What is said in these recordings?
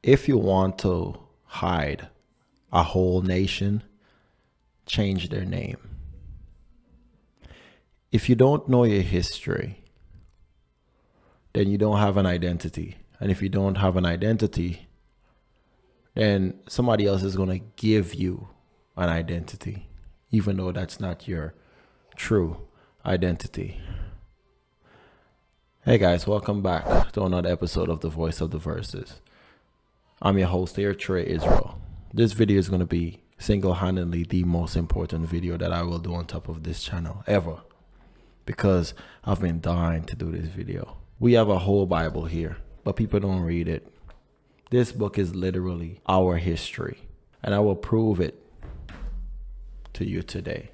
If you want to hide a whole nation, change their name. If you don't know your history, then you don't have an identity. And if you don't have an identity, then somebody else is going to give you an identity, even though that's not your true identity. Hey guys, welcome back to another episode of The Voice of the Verses. I'm your host here, Trey Israel. This video is going to be single-handedly the most important video that I will do on top of this channel ever, because I've been dying to do this video. We have a whole Bible here, but people don't read it. This book is literally our history, and I will prove it to you today.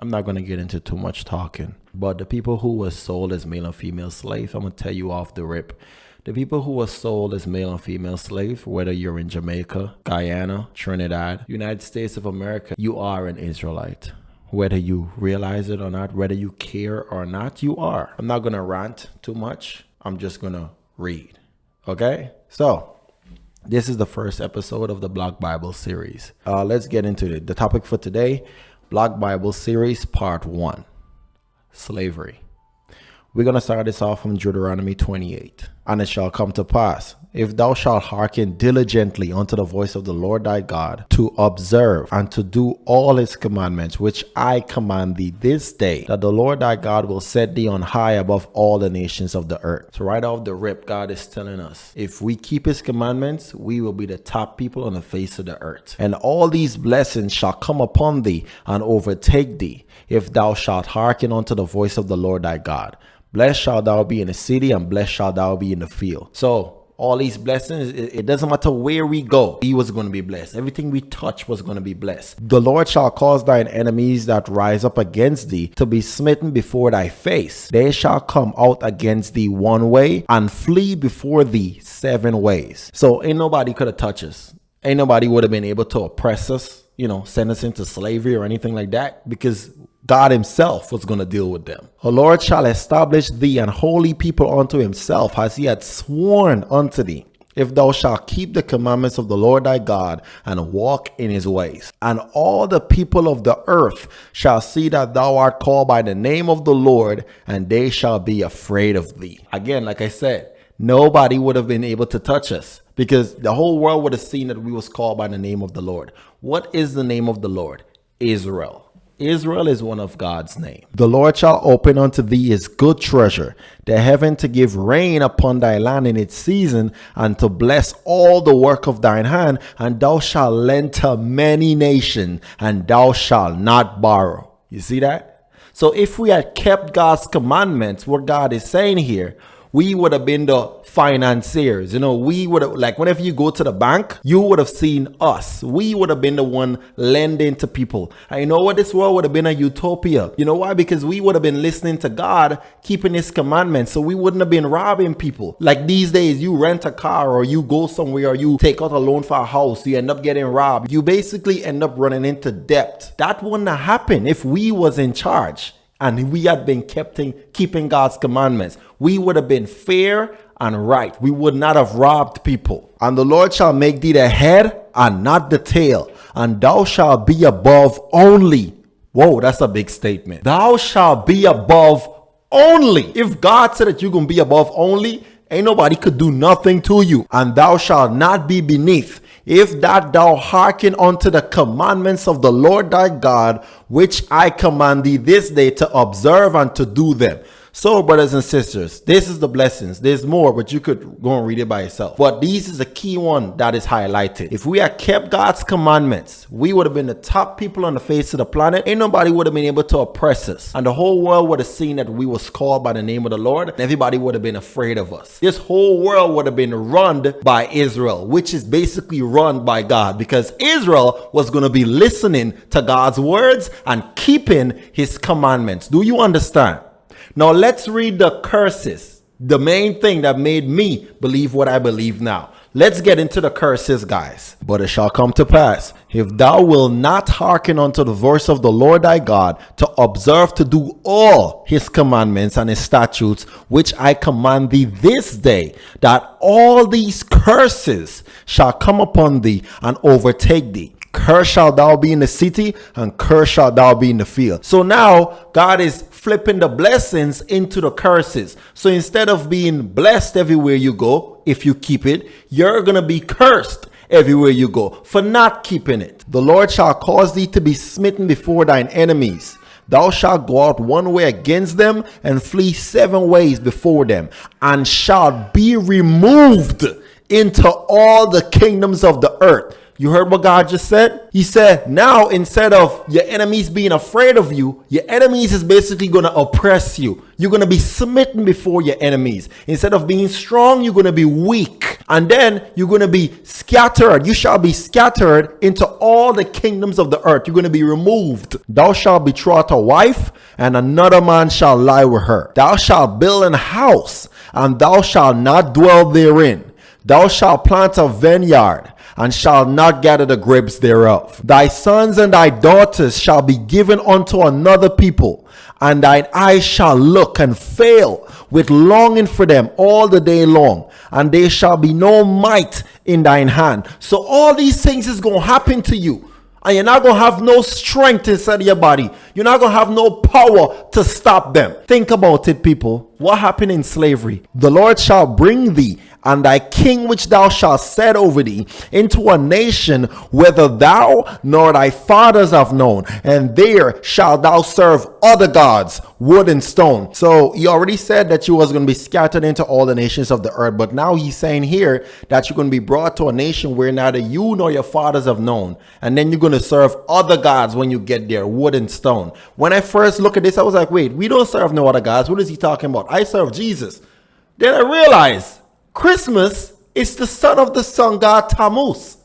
I'm not going to get into too much talking, but the people who were sold as male and female slaves, I'm going to tell you off the rip. The people who were sold as male and female slaves, whether you're in Jamaica, Guyana, Trinidad, United States of America, you are an Israelite. Whether you realize it or not, whether you care or not, you are. I'm not going to rant too much. I'm just going to read. Okay? So, this is the first episode of the Black Bible series. Let's get into it. The topic for today, Black Bible series part 1, slavery. We're going to start this off from Deuteronomy 28. And it shall come to pass, if thou shalt hearken diligently unto the voice of the Lord thy God, to observe and to do all his commandments, which I command thee this day, that the Lord thy God will set thee on high above all the nations of the earth. So right off the rip, God is telling us, if we keep his commandments, we will be the top people on the face of the earth. And all these blessings shall come upon thee and overtake thee, if thou shalt hearken unto the voice of the Lord thy God. Blessed shalt thou be in the city, and blessed shalt thou be in the field. So all these blessings, it doesn't matter where we go, he was going to be blessed. Everything we touch was going to be blessed. The Lord shall cause thine enemies that rise up against thee to be smitten before thy face. They shall come out against thee one way and flee before thee 7 ways. So ain't nobody could have touched us. Ain't nobody would have been able to oppress us, send us into slavery or anything like that, because God himself was going to deal with them. The Lord shall establish thee an holy people unto himself, as he had sworn unto thee, if thou shalt keep the commandments of the Lord thy God and walk in his ways. And all the people of the earth shall see that thou art called by the name of the Lord, and they shall be afraid of thee. Again, like I said, nobody would have been able to touch us, because the whole world would have seen that we was called by the name of the Lord. What is the name of the Lord? Israel. Israel is one of God's name. The Lord shall open unto thee his good treasure, the heaven to give rain upon thy land in its season, and to bless all the work of thine hand. And thou shalt lend to many nations, and thou shalt not borrow. You see that? So if we had kept God's commandments, what God is saying here, we would have been the financiers. We would have, like, whenever you go to the bank, you would have seen us. We would have been the one lending to people. And you know what? This world would have been a utopia. You know why? Because we would have been listening to God, keeping his commandments. So we wouldn't have been robbing people. Like these days, you rent a car or you go somewhere or you take out a loan for a house, you end up getting robbed. You basically end up running into debt. That wouldn't have happened if we was in charge and we had been keeping God's commandments. We would have been fair and right. We would not have robbed people. And the Lord shall make thee the head and not the tail, and thou shalt be above only. Whoa, that's a big statement. Thou shalt be above only. If God said that you're going to be above only, ain't nobody could do nothing to you. And thou shalt not be beneath, if that thou hearken unto the commandments of the Lord thy God, which I command thee this day to observe and to do them. So, brothers and sisters, this is the blessings. There's more, but you could go and read it by yourself. But this is a key one that is highlighted. If we had kept God's commandments, we would have been the top people on the face of the planet. Ain't nobody would have been able to oppress us. And the whole world would have seen that we was called by the name of the Lord. And everybody would have been afraid of us. This whole world would have been run by Israel, which is basically run by God, because Israel was going to be listening to God's words and keeping his commandments. Do you understand? Now let's read the curses, the main thing that made me believe what I believe now. Let's get into the curses, guys. But it shall come to pass, if thou wilt not hearken unto the voice of the Lord thy God, to observe to do all his commandments and his statutes, which I command thee this day, that all these curses shall come upon thee and overtake thee. Cursed shalt thou be in the city, and cursed shalt thou be in the field. So now God is flipping the blessings into the curses. So instead of being blessed everywhere you go, if you keep it, you're going to be cursed everywhere you go for not keeping it. The Lord shall cause thee to be smitten before thine enemies. Thou shalt go out one way against them, and flee 7 ways before them, and shalt be removed into all the kingdoms of the earth. You heard what God just said? He said, now instead of your enemies being afraid of you, your enemies is basically going to oppress you. You're going to be smitten before your enemies. Instead of being strong, you're going to be weak. And then you're going to be scattered. You shall be scattered into all the kingdoms of the earth. You're going to be removed. Thou shalt betroth a wife, and another man shall lie with her. Thou shalt build an house, and thou shalt not dwell therein. Thou shalt plant a vineyard, and shall not gather the grapes thereof. Thy sons and thy daughters shall be given unto another people, and thine eyes shall look and fail with longing for them all the day long, and there shall be no might in thine hand. So all these things is going to happen to you, and you're not going to have no strength inside of your body. You're not going to have no power to stop them. Think about it, people. What happened in slavery? The Lord shall bring thee and thy king which thou shalt set over thee into a nation whether thou nor thy fathers have known, and there shalt thou serve other gods, wood and stone. So he already said that you was going to be scattered into all the nations of the earth, but now he's saying here that you're going to be brought to a nation where neither you nor your fathers have known, and then you're going to serve other gods when you get there, wood and stone. When I first look at this, I was like, wait, we don't serve no other gods. What is he talking about? I serve Jesus. Then I realized Christmas is the son of the sun god Tammuz.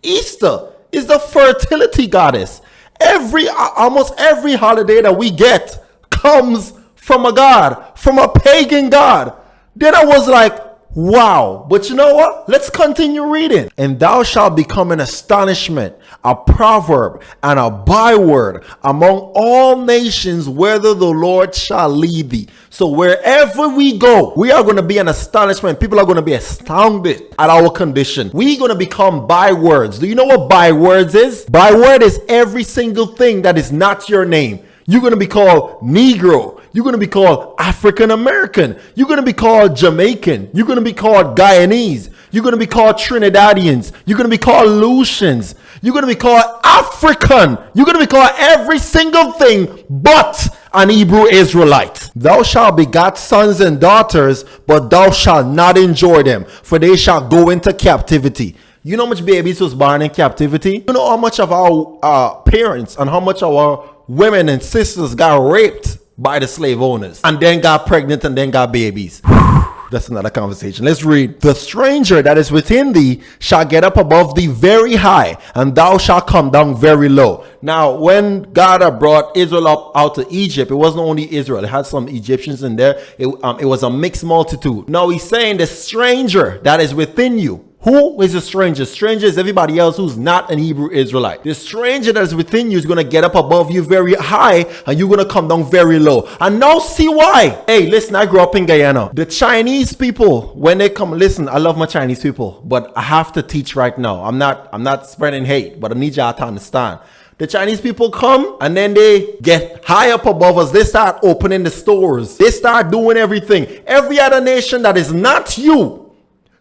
Easter is the fertility goddess. Almost every holiday that we get comes from a god, from a pagan god. Then I was like, wow. But you know what? Let's continue reading. And thou shalt become an astonishment, a proverb, and a byword among all nations, whither the Lord shall lead thee. So wherever we go, we are going to be an astonishment. People are going to be astounded at our condition. We're going to become bywords. Do you know what bywords is? Byword is every single thing that is not your name. You're going to be called Negro. You're going to be called African American. You're going to be called Jamaican. You're going to be called Guyanese. You're going to be called Trinidadians. You're going to be called Lucians. You're going to be called African. You're going to be called every single thing but an Hebrew Israelite. Thou shalt begat sons and daughters, but thou shalt not enjoy them, for they shall go into captivity. You know how much babies was born in captivity? You know how much of our parents and how much of our women and sisters got raped by the slave owners and then got pregnant and then got babies. That's another conversation. Let's read. The stranger that is within thee shall get up above thee very high, and thou shalt come down very low. Now, when God had brought Israel up out of Egypt, it wasn't only Israel. It had some Egyptians in there. It was a mixed multitude. Now he's saying the stranger that is within you. Who is a stranger? Stranger is everybody else who's not an Hebrew Israelite. The stranger that is within you is going to get up above you very high, and you're going to come down very low. And now see why. Hey, listen, I grew up in Guyana. The Chinese people, when they come, listen, I love my Chinese people, but I have to teach right now. I'm not spreading hate, but I need y'all to understand. The Chinese people come and then they get high up above us. They start opening the stores. They start doing everything. Every other nation that is not you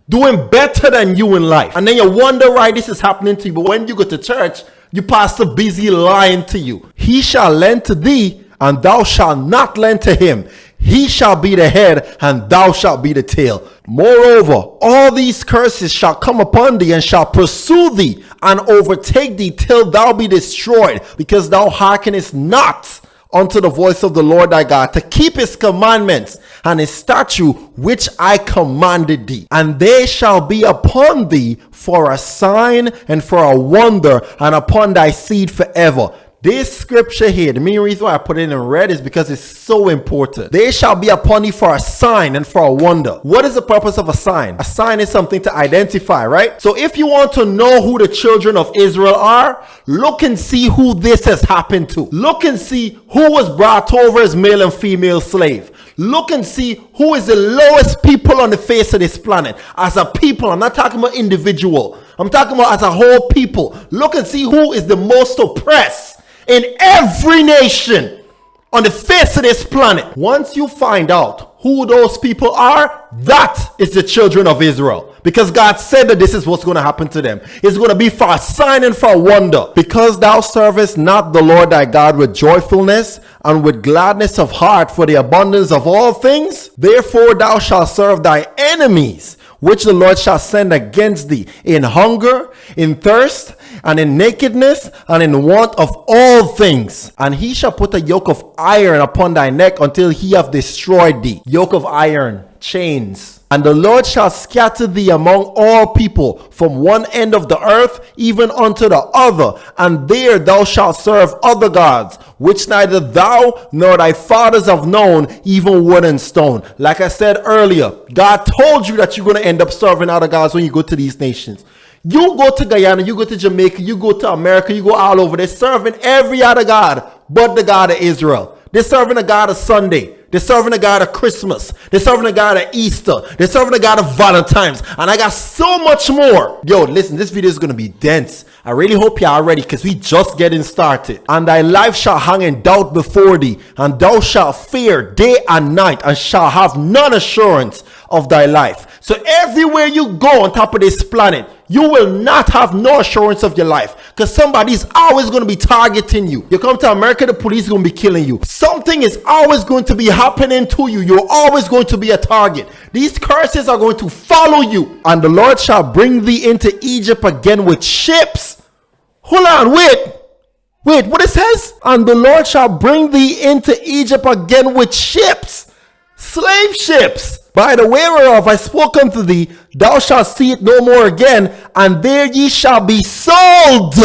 doing better than you in life. And then you wonder why this is happening to you. But when you go to church, your pastor busy lying to you. He shall lend to thee, and thou shalt not lend to him. He shall be the head, and thou shalt be the tail. Moreover, all these curses shall come upon thee, and shall pursue thee, and overtake thee till thou be destroyed, because thou hearkenest not unto the voice of the Lord thy God, to keep his commandments and his statute which I commanded thee. And they shall be upon thee for a sign and for a wonder, and upon thy seed forever. This scripture here, the main reason why I put it in red is because it's so important. They shall be upon thee for a sign and for a wonder. What is the purpose of a sign? A sign is something to identify, right? So if you want to know who the children of Israel are, look and see who this has happened to. Look and see who was brought over as male and female slave. Look and see who is the lowest people on the face of this planet. As a people, I'm not talking about individual. I'm talking about as a whole people. Look and see who is the most oppressed in every nation on the face of this planet. Once you find out who those people are, that is the children of Israel. Because God said that this is what's going to happen to them. It's going to be for a sign and for a wonder. Because thou servest not the Lord thy God with joyfulness and with gladness of heart for the abundance of all things, therefore thou shalt serve thy enemies, which the Lord shall send against thee in hunger, in thirst, and in nakedness, and in want of all things. And he shall put a yoke of iron upon thy neck until he have destroyed thee. Yoke of iron, chains. And the Lord shall scatter thee among all people from one end of the earth even unto the other. And there thou shalt serve other gods, which neither thou nor thy fathers have known, even wood and stone. Like I said earlier, God told you that you're going to end up serving other gods when you go to these nations. You go to Guyana, you go to Jamaica, you go to America, you go all over. They're serving every other God but the God of Israel. They're serving the God of Sunday. They're serving the God of Christmas. They're serving the God of Easter. They're serving the God of Valentine's. And I got so much more. Yo, listen, this video is going to be dense. I really hope you are ready because we just getting started. And thy life shall hang in doubt before thee, and thou shalt fear day and night, and shall have none assurance of thy life. So everywhere you go on top of this planet, you will not have no assurance of your life because somebody's always going to be targeting you. You come to America, the police is going to be killing you. Something is always going to be happening to you. You're always going to be a target. These curses are going to follow you. And the Lord shall bring thee into Egypt again with ships. Hold on, wait, what it says? And the Lord shall bring thee into Egypt again with ships, slave ships. By the way whereof I spoke unto thee, thou shalt see it no more again, and there ye shall be sold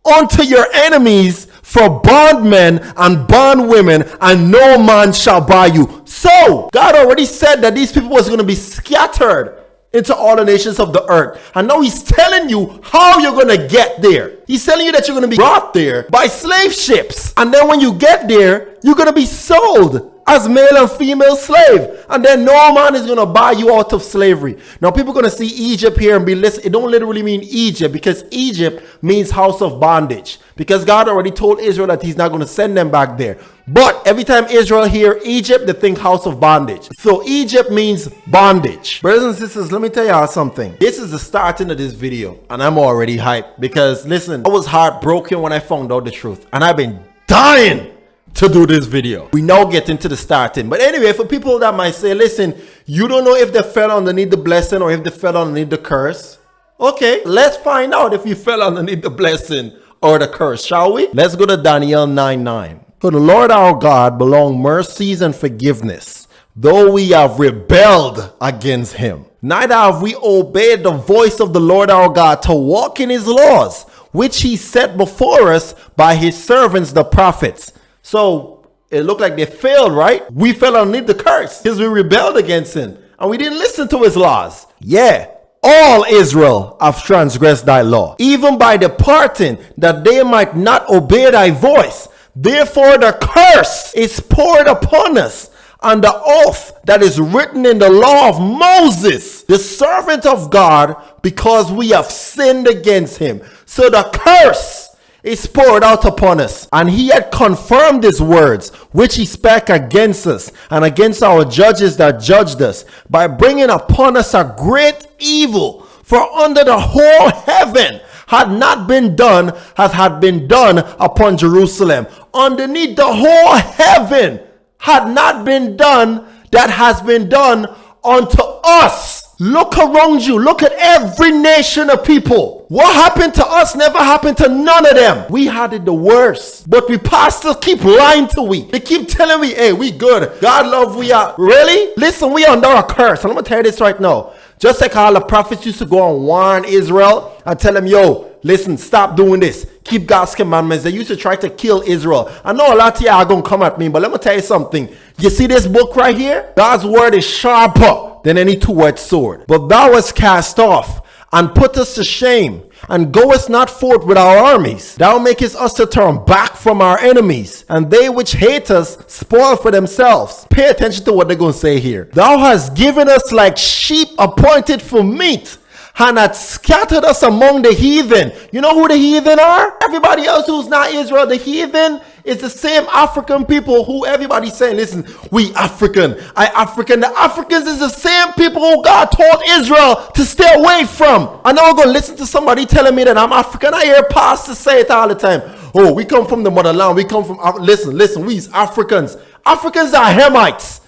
unto your enemies for bondmen and bondwomen, and no man shall buy you. So, God already said that these people was going to be scattered into all the nations of the earth. And now he's telling you how you're going to get there. He's telling you that you're going to be brought there by slave ships. And then when you get there, you're going to be sold as male and female slave, and then no man is going to buy you out of slavery. Now people are going to see Egypt here and be listening. It don't literally mean Egypt, because Egypt means house of bondage, because God already told Israel that he's not going to send them back there. But every time Israel hear Egypt, they think house of bondage. So Egypt means bondage. Brothers and sisters, let me tell y'all something. This is the starting of this video, and I'm already hyped because listen, I was heartbroken when I found out the truth, and I've been dying to do this video. We now get into the starting. But anyway, for people that might say, listen, you don't know if they fell underneath the blessing or if they fell underneath the curse. Okay, let's find out if you fell underneath the blessing or the curse, shall we? Let's go to Daniel 9:9. To the Lord our God belong mercies and forgiveness, though we have rebelled against him. Neither have we obeyed the voice of the Lord our God to walk in his laws, which he set before us by his servants the prophets. So it looked like they failed, right? We fell underneath the curse because we rebelled against him and we didn't listen to his laws. Yeah, all Israel have transgressed thy law, even by departing, that they might not obey thy voice. Therefore the curse is poured upon us, and the oath that is written in the law of Moses, the servant of God, because we have sinned against him. So the curse is poured out upon us. And he had confirmed his words, which he spake against us and against our judges that judged us, by bringing upon us a great evil. For under the whole heaven had not been done as had been done upon Jerusalem. Underneath the whole heaven had not been done that has been done unto us. Look around you. Look at every nation of people. What happened to us never happened to none of them. We had it the worst. But we pastors keep lying to we. They keep telling me, hey, we good. God love we are. Really? Listen, we are under a curse. And I'm going to tell you this right now. Just like all the prophets used to go and warn Israel and tell them, yo, listen, stop doing this. keep God's commandments. They used to try to kill Israel. I know a lot of you are going to come at me, but let me tell you something. You see this book right here? God's word is sharper than any two-edged sword. But thou hast cast off and put us to shame, and goest not forth with our armies. Thou makest us to turn back from our enemies, and they which hate us spoil for themselves. Pay attention to what they're going to say here. Thou hast given us like sheep appointed for meat, and hast scattered us among the heathen. You know who the heathen are? Everybody else who's not Israel. The heathen is the same African people who everybody's saying, listen, we African, African. The Africans is the same people who God told Israel to stay away from. I know I'm going to listen to somebody telling me that I'm African. I hear pastors say it all the time. Oh, we come from the motherland. We come from, listen, we's Africans. Africans are Hamites.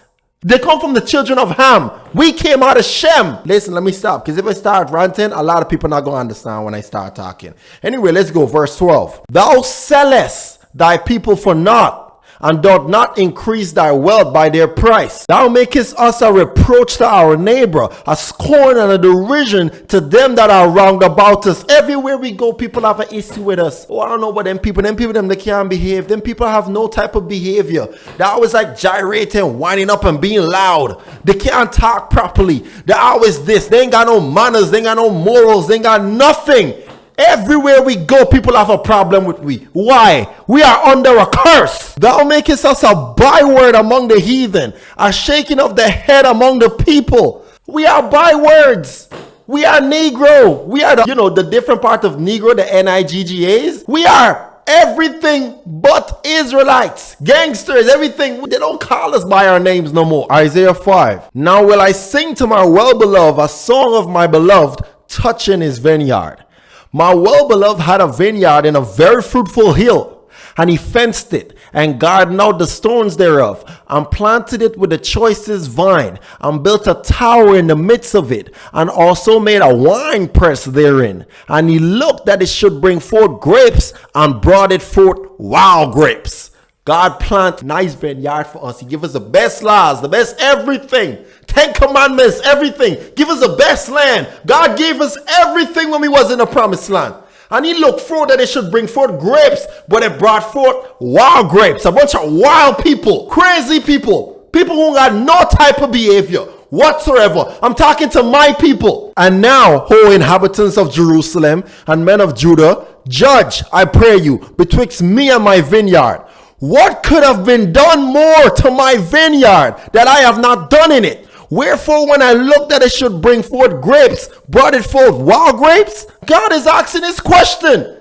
They come from the children of Ham. We came out of Shem. Listen, let me stop, because if I start ranting, a lot of people not going to understand when I start talking. Anyway, let's go. Verse 12. Thou sellest thy people for naught, and doth not increase thy wealth by their price. Thou makest us a reproach to our neighbor, a scorn and a derision to them that are round about us. Everywhere we go, people have an issue with us. Oh, I don't know about them people. They can't behave. Them people have no type of behavior. They're always like gyrating, winding up and being loud. They can't talk properly. They're always this. They ain't got no manners. They ain't got no morals. They ain't got nothing. Everywhere we go, people have a problem with we. Why? We are under a curse. Thou makest us a byword among the heathen, a shaking of the head among the people. We are bywords. We are Negro. We are the different part of Negro, the Niggas. We are everything but Israelites, gangsters, everything. They don't call us by our names no more. Isaiah 5. Now will I sing to my well-beloved a song of my beloved touching his vineyard. My well-beloved had a vineyard in a very fruitful hill, and he fenced it, and gardened out the stones thereof, and planted it with the choicest vine, and built a tower in the midst of it, and also made a wine press therein. And he looked that it should bring forth grapes, and brought it forth wild grapes. God plant nice vineyard for us. He give us the best laws, the best everything. 10 commandments, everything. Give us the best land. God gave us everything when we was in the promised land. And he looked for that it should bring forth grapes, but it brought forth wild grapes. A bunch of wild people, crazy people, people who got no type of behavior whatsoever. I'm talking to my people. And now, O inhabitants of Jerusalem and men of Judah, judge, I pray you, betwixt me and my vineyard. What could have been done more to my vineyard that I have not done in it? Wherefore, when I looked that it should bring forth grapes, brought it forth wild grapes? God is asking this question.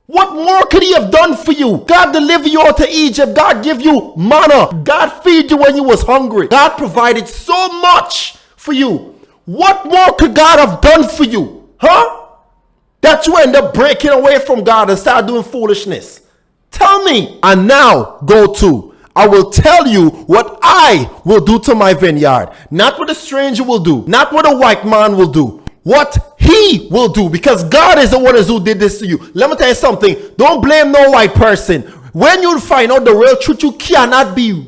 What more could he have done for you? God delivered you out to Egypt. God give you manna. God feed you when you was hungry. God provided so much for you. What more could God have done for you? Huh? That you end up breaking away from God and start doing foolishness. Tell me. And now go to. I will tell you what I will do to my vineyard. Not what a stranger will do. Not what a white man will do. What he will do. Because God is the one who did this to you. Let me tell you something. Don't blame no white person. When you find out the real truth, you cannot be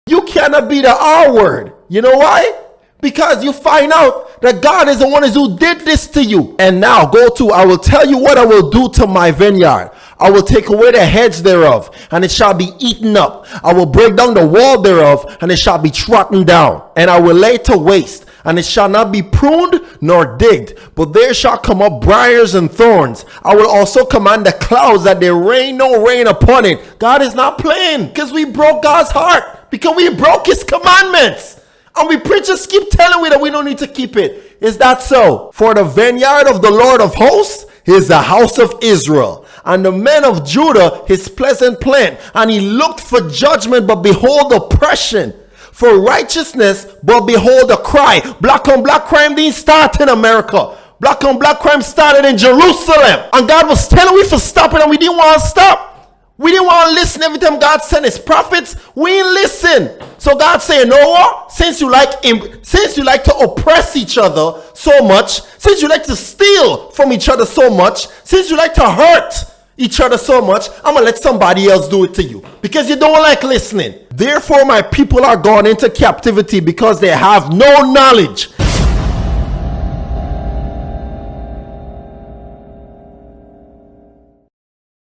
the R word. You know why? Because you find out that God is the one who did this to you. And now go to, I will tell you what I will do to my vineyard. I will take away the hedge thereof, and it shall be eaten up. I will break down the wall thereof, and it shall be trodden down. And I will lay to waste, and it shall not be pruned nor digged, but there shall come up briars and thorns. I will also command the clouds that there rain no rain upon it. God is not playing, because we broke God's heart, because we broke his commandments. And we preachers keep telling we that we don't need to keep it. Is that so? For the vineyard of the Lord of hosts is the house of Israel, and the men of Judah his pleasant plant. And he looked for judgment, but behold oppression. For righteousness, but behold a cry. Black on black crime didn't start in America. Black on black crime started in Jerusalem. And God was telling we to stop it, and we didn't want to stop. We didn't want to listen. Every time God sent his prophets, we didn't listen. So God said, Noah, since you like to oppress each other so much, since you like to steal from each other so much, since you like to hurt each other so much, I'm going to let somebody else do it to you, because you don't like listening. Therefore, my people are gone into captivity, because they have no knowledge.